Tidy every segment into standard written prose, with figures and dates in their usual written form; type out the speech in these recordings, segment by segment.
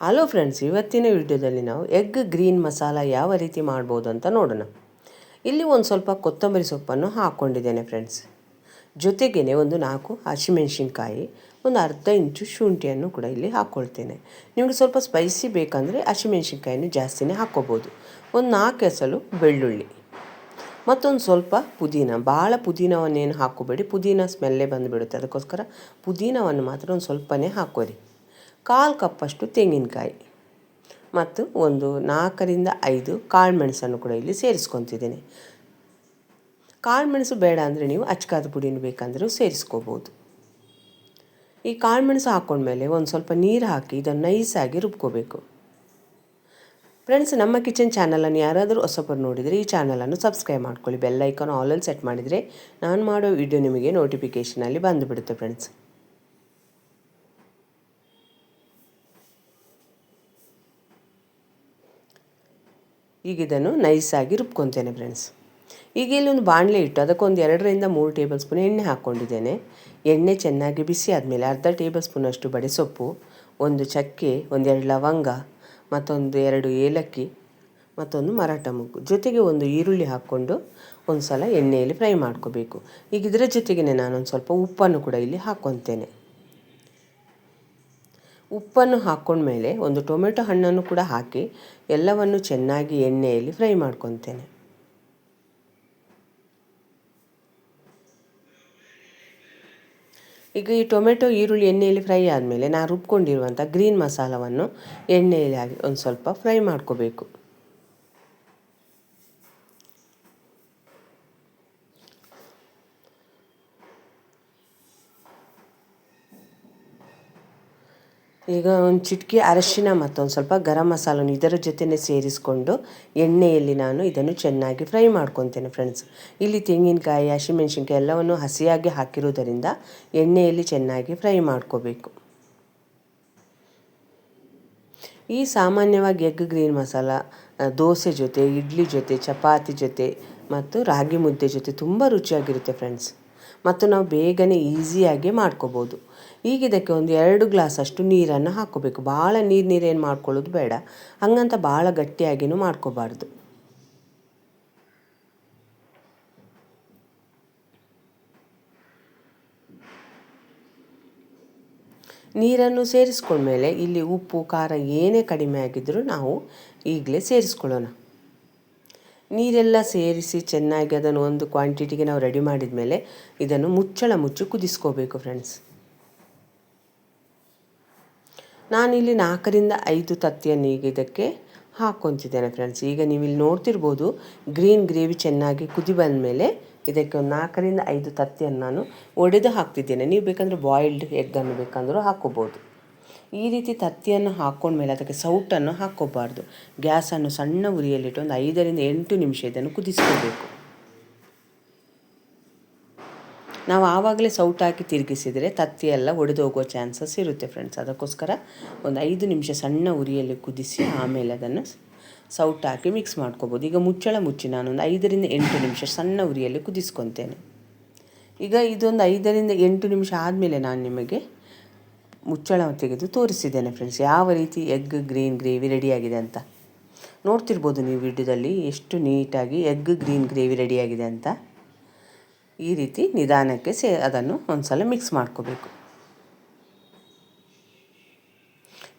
Hello friends, ಇವತ್ತಿನ ವಿಡಿಯೋದಲ್ಲಿ ನಾವು ಎಗ್ ಗ್ರೀನ್ ಮಸಾಲ ಯಾವ ರೀತಿ ಮಾಡ್ಬೋದು ಅಂತ ನೋಡೋಣ. ಇಲ್ಲಿ ಒಂದು ಸ್ವಲ್ಪ ಕೊತ್ತಂಬರಿ ಸೊಪ್ಪನ್ನು ಹಾಕ್ಕೊಂಡಿದ್ದೇನೆ ಫ್ರೆಂಡ್ಸ್. ಜೊತೆಗೇ ಒಂದು 4 ಹಸಿಮೆಣಸಿನ್ಕಾಯಿ, ಒಂದು ಅರ್ಧ ಇಂಚು ಶುಂಠಿಯನ್ನು ಕೂಡ ಇಲ್ಲಿ ಹಾಕ್ಕೊಳ್ತೇನೆ. ನಿಮಗೆ ಸ್ವಲ್ಪ ಸ್ಪೈಸಿ ಬೇಕಂದರೆ ಹಸಿಮೆಣಸಿನ್ಕಾಯಿನ ಜಾಸ್ತಿನೇ ಹಾಕ್ಕೋಬೋದು. ಒಂದು 4 ಎಸಳು ಬೆಳ್ಳುಳ್ಳಿ, ಮತ್ತೊಂದು ಸ್ವಲ್ಪ ಪುದೀನ. ಭಾಳ ಪುದೀನವನ್ನೇನು ಹಾಕ್ಕೋಬೇಡಿ, ಪುದೀನ ಸ್ಮೆಲ್ಲೇ ಬಂದುಬಿಡುತ್ತೆ. ಅದಕ್ಕೋಸ್ಕರ ಪುದೀನವನ್ನು ಮಾತ್ರ ಒಂದು ಸ್ವಲ್ಪನೇ ಹಾಕ್ಕೋರಿ. 1/4 ಕಪ್ಪಷ್ಟು ತೆಂಗಿನಕಾಯಿ ಮತ್ತು ಒಂದು 4 ರಿಂದ 5 ಕಾಳುಮೆಣಸನ್ನು ಕೂಡ ಇಲ್ಲಿ ಸೇರಿಸ್ಕೊತಿದ್ದೀನಿ. ಕಾಳುಮೆಣಸು ಬೇಡ ಅಂದರೆ ನೀವು ಅಚ್ಕಾದ ಪುಡಿನ ಬೇಕಂದರೂ ಸೇರಿಸ್ಕೋಬೋದು. ಈ ಕಾಳುಮೆಣಸು ಹಾಕ್ಕೊಂಡ್ಮೇಲೆ ಒಂದು ಸ್ವಲ್ಪ ನೀರು ಹಾಕಿ ಇದನ್ನು ನೈಸಾಗಿ ರುಬ್ಕೋಬೇಕು. ಫ್ರೆಂಡ್ಸ್, ನಮ್ಮ ಕಿಚನ್ ಚಾನಲನ್ನು ಯಾರಾದರೂ ಹೊಸಬರು ನೋಡಿದರೆ ಈ ಚಾನಲನ್ನು ಸಬ್ಸ್ಕ್ರೈಬ್ ಮಾಡ್ಕೊಳ್ಳಿ. ಬೆಲ್ ಐಕಾನ್ ಆಲಲ್ಲಿ ಸೆಟ್ ಮಾಡಿದರೆ ನಾನು ಮಾಡೋ ವಿಡಿಯೋ ನಿಮಗೆ ನೋಟಿಫಿಕೇಷನಲ್ಲಿ ಬಂದುಬಿಡುತ್ತೆ ಫ್ರೆಂಡ್ಸ್. ಈಗ ಇದನ್ನು ನೈಸಾಗಿ ರುಬ್ಕೊತೇನೆ ಫ್ರೆಂಡ್ಸ್. ಈಗ ಇಲ್ಲೊಂದು ಬಾಣಲೆ ಇಟ್ಟು ಅದಕ್ಕೊಂದು 2 ರಿಂದ 3 ಟೇಬಲ್ ಸ್ಪೂನ್ ಎಣ್ಣೆ ಹಾಕ್ಕೊಂಡಿದ್ದೇನೆ. ಎಣ್ಣೆ ಚೆನ್ನಾಗಿ ಬಿಸಿ ಆದಮೇಲೆ ಅರ್ಧ ಟೇಬಲ್ ಸ್ಪೂನಷ್ಟು ಬಡೆಸೊಪ್ಪು, ಒಂದು ಚಕ್ಕೆ, 1-2 ಲವಂಗ, ಮತ್ತೊಂದು 2 ಏಲಕ್ಕಿ, ಮತ್ತೊಂದು ಮರಾಠ ಮೊಗ್ಗು, ಜೊತೆಗೆ ಒಂದು ಈರುಳ್ಳಿ ಹಾಕ್ಕೊಂಡು ಒಂದು ಸಲ ಎಣ್ಣೆಯಲ್ಲಿ ಫ್ರೈ ಮಾಡ್ಕೋಬೇಕು. ಈಗ ಇದರ ಜೊತೆಗೇ ನಾನೊಂದು ಸ್ವಲ್ಪ ಉಪ್ಪನ್ನು ಕೂಡ ಇಲ್ಲಿ ಹಾಕ್ಕೊತೇನೆ. ಉಪ್ಪನ್ನು ಹಾಕ್ಕೊಂಡ್ಮೇಲೆ ಒಂದು ಟೊಮೆಟೊ ಹಣ್ಣನ್ನು ಕೂಡ ಹಾಕಿ ಎಲ್ಲವನ್ನು ಚೆನ್ನಾಗಿ ಎಣ್ಣೆಯಲ್ಲಿ ಫ್ರೈ ಮಾಡ್ಕೊತೇನೆ. ಈಗ ಈ ಟೊಮೆಟೊ ಈರುಳ್ಳಿ ಎಣ್ಣೆಯಲ್ಲಿ ಫ್ರೈ ಆದಮೇಲೆ ನಾನು ರುಬ್ಕೊಂಡಿರುವಂಥ ಗ್ರೀನ್ ಮಸಾಲವನ್ನು ಎಣ್ಣೆಯಲ್ಲಿ ಹಾಕಿ ಒಂದು ಸ್ವಲ್ಪ ಫ್ರೈ ಮಾಡ್ಕೋಬೇಕು. ಈಗ ಒಂದು ಚಿಟಿಕೆ ಅರಶಿನ ಮತ್ತೊಂದು ಸ್ವಲ್ಪ ಗರಂ ಮಸಾಲನ್ನು ಇದರ ಜೊತೆನೇ ಸೇರಿಸ್ಕೊಂಡು ಎಣ್ಣೆಯಲ್ಲಿ ನಾನು ಇದನ್ನು ಚೆನ್ನಾಗಿ ಫ್ರೈ ಮಾಡ್ಕೊತೇನೆ ಫ್ರೆಂಡ್ಸ್. ಇಲ್ಲಿ ತೆಂಗಿನಕಾಯಿ, ಹಸಿಮೆಣಸಿನ್ಕಾಯಿ ಎಲ್ಲವನ್ನು ಹಸಿಯಾಗಿ ಹಾಕಿರುವುದರಿಂದ ಎಣ್ಣೆಯಲ್ಲಿ ಚೆನ್ನಾಗಿ ಫ್ರೈ ಮಾಡ್ಕೋಬೇಕು. ಈ ಸಾಮಾನ್ಯವಾಗಿ ಎಗ್ ಗ್ರೀನ್ ಮಸಾಲ ದೋಸೆ ಜೊತೆ, ಇಡ್ಲಿ ಜೊತೆ, ಚಪಾತಿ ಜೊತೆ ಮತ್ತು ರಾಗಿ ಮುದ್ದೆ ಜೊತೆ ತುಂಬ ರುಚಿಯಾಗಿರುತ್ತೆ ಫ್ರೆಂಡ್ಸ್. ಮತ್ತು ನಾವು ಬೇಗನೆ ಈಸಿಯಾಗಿ ಮಾಡ್ಕೋಬೋದು. ಈಗ ಇದಕ್ಕೆ ಒಂದು 2 ಗ್ಲಾಸಷ್ಟು ನೀರನ್ನು ಹಾಕ್ಕೋಬೇಕು. ಭಾಳ ನೀರೇನು ಮಾಡ್ಕೊಳ್ಳೋದು ಬೇಡ, ಹಂಗಂತ ಭಾಳ ಗಟ್ಟಿಯಾಗಿಯೂ ಮಾಡ್ಕೋಬಾರ್ದು. ನೀರನ್ನು ಸೇರಿಸ್ಕೊಂಡ್ಮೇಲೆ ಇಲ್ಲಿ ಉಪ್ಪು ಖಾರ ಏನೇ ಕಡಿಮೆ ಆಗಿದ್ದರೂ ನಾವು ಈಗಲೇ ಸೇರಿಸ್ಕೊಳ್ಳೋಣ. ನೀರೆಲ್ಲ ಸೇರಿಸಿ ಚೆನ್ನಾಗಿ ಅದನ್ನು ಒಂದು ಕ್ವಾಂಟಿಟಿಗೆ ನಾವು ರೆಡಿ ಮಾಡಿದ ಮೇಲೆ ಇದನ್ನು ಮುಚ್ಚಿ ಕುದಿಸ್ಕೋಬೇಕು ಫ್ರೆಂಡ್ಸ್. ನಾನಿಲ್ಲಿ 4 ರಿಂದ 5 ತತ್ತಿಯನ್ನು ಈಗ ಇದಕ್ಕೆ ಹಾಕ್ಕೊತಿದ್ದೇನೆ ಫ್ರೆಂಡ್ಸ್. ಈಗ ನೀವು ಇಲ್ಲಿ ನೋಡ್ತಿರ್ಬೋದು, ಗ್ರೀನ್ ಗ್ರೇವಿ ಚೆನ್ನಾಗಿ ಕುದಿ ಬಂದ ಮೇಲೆ ಇದಕ್ಕೆ ಒಂದು 4 ರಿಂದ 5 ತತ್ತಿಯನ್ನು ನಾನು ಒಡೆದು ಹಾಕ್ತಿದ್ದೇನೆ. ನೀವು ಬೇಕಂದರೆ ಬಾಯ್ಲ್ಡ್ ಎಗ್ಗನ್ನು ಬೇಕಂದರೂ ಹಾಕ್ಕೋಬೋದು. ಈ ರೀತಿ ತತ್ತಿಯನ್ನು ಹಾಕ್ಕೊಂಡ್ಮೇಲೆ ಅದಕ್ಕೆ ಸೌಟನ್ನು ಹಾಕ್ಕೋಬಾರ್ದು. ಗ್ಯಾಸನ್ನು ಸಣ್ಣ ಉರಿಯಲ್ಲಿಟ್ಟು ಒಂದು 5 ರಿಂದ 8 ನಿಮಿಷ ಇದನ್ನು ಕುದಿಸ್ಕೋಬೇಕು. ನಾವು ಆವಾಗಲೇ ಸೌಟ್ ಹಾಕಿ ತಿರುಗಿಸಿದರೆ ತತ್ತಿ ಎಲ್ಲ ಒಡೆದು ಹೋಗೋ ಚಾನ್ಸಸ್ ಇರುತ್ತೆ ಫ್ರೆಂಡ್ಸ್. ಅದಕ್ಕೋಸ್ಕರ ಒಂದು 5 ನಿಮಿಷ ಸಣ್ಣ ಉರಿಯಲ್ಲಿ ಕುದಿಸಿ ಆಮೇಲೆ ಅದನ್ನು ಸೌಟ್ ಹಾಕಿ ಮಿಕ್ಸ್ ಮಾಡ್ಕೋಬೋದು. ಈಗ ಮುಚ್ಚಿ ನಾನೊಂದು 5 ರಿಂದ 8 ನಿಮಿಷ ಸಣ್ಣ ಉರಿಯಲ್ಲಿ ಕುದಿಸ್ಕೊತೇನೆ. ಈಗ ಇದೊಂದು 5 ರಿಂದ 8 ನಿಮಿಷ ಆದಮೇಲೆ ನಾನು ನಿಮಗೆ ಮುಚ್ಚಳ ತೆಗೆದು ತೋರಿಸಿದ್ದೇನೆ ಫ್ರೆಂಡ್ಸ್, ಯಾವ ರೀತಿ ಎಗ್ ಗ್ರೀನ್ ಗ್ರೇವಿ ರೆಡಿಯಾಗಿದೆ ಅಂತ. ನೋಡ್ತಿರ್ಬೋದು ನೀವು ವಿಡಿಯೋದಲ್ಲಿ ಎಷ್ಟು ನೀಟಾಗಿ ಎಗ್ ಗ್ರೀನ್ ಗ್ರೇವಿ ರೆಡಿಯಾಗಿದೆ ಅಂತ. ಈ ರೀತಿ ನಿಧಾನಕ್ಕೆ ಅದನ್ನು ಒಂದು ಸಲ ಮಿಕ್ಸ್ ಮಾಡ್ಕೋಬೇಕು.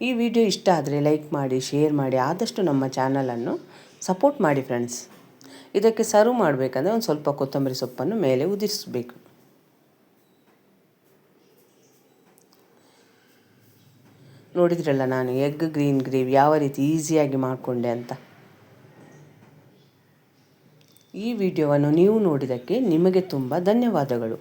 ಈ ವಿಡಿಯೋ ಇಷ್ಟ ಆದರೆ ಲೈಕ್ ಮಾಡಿ, ಶೇರ್ ಮಾಡಿ, ಆದಷ್ಟು ನಮ್ಮ ಚಾನಲನ್ನು ಸಪೋರ್ಟ್ ಮಾಡಿ ಫ್ರೆಂಡ್ಸ್. ಇದಕ್ಕೆ ಸರ್ವ್ ಮಾಡಬೇಕಂದ್ರೆ ಒಂದು ಸ್ವಲ್ಪ ಕೊತ್ತಂಬರಿ ಸೊಪ್ಪನ್ನು ಮೇಲೆ ಉದುರಿಸಬೇಕು. ನೋಡಿದ್ರಲ್ಲ ನಾನು ಎಗ್ ಗ್ರೀನ್ ಗ್ರೇವಿ ಯಾವ ರೀತಿ ಈಸಿಯಾಗಿ ಮಾಡಿಕೊಂಡೆ ಅಂತ. ಈ ವಿಡಿಯೋವನ್ನು ನೀವು ನೋಡಿದ್ದಕ್ಕೆ ನಿಮಗೆ ತುಂಬ ಧನ್ಯವಾದಗಳು.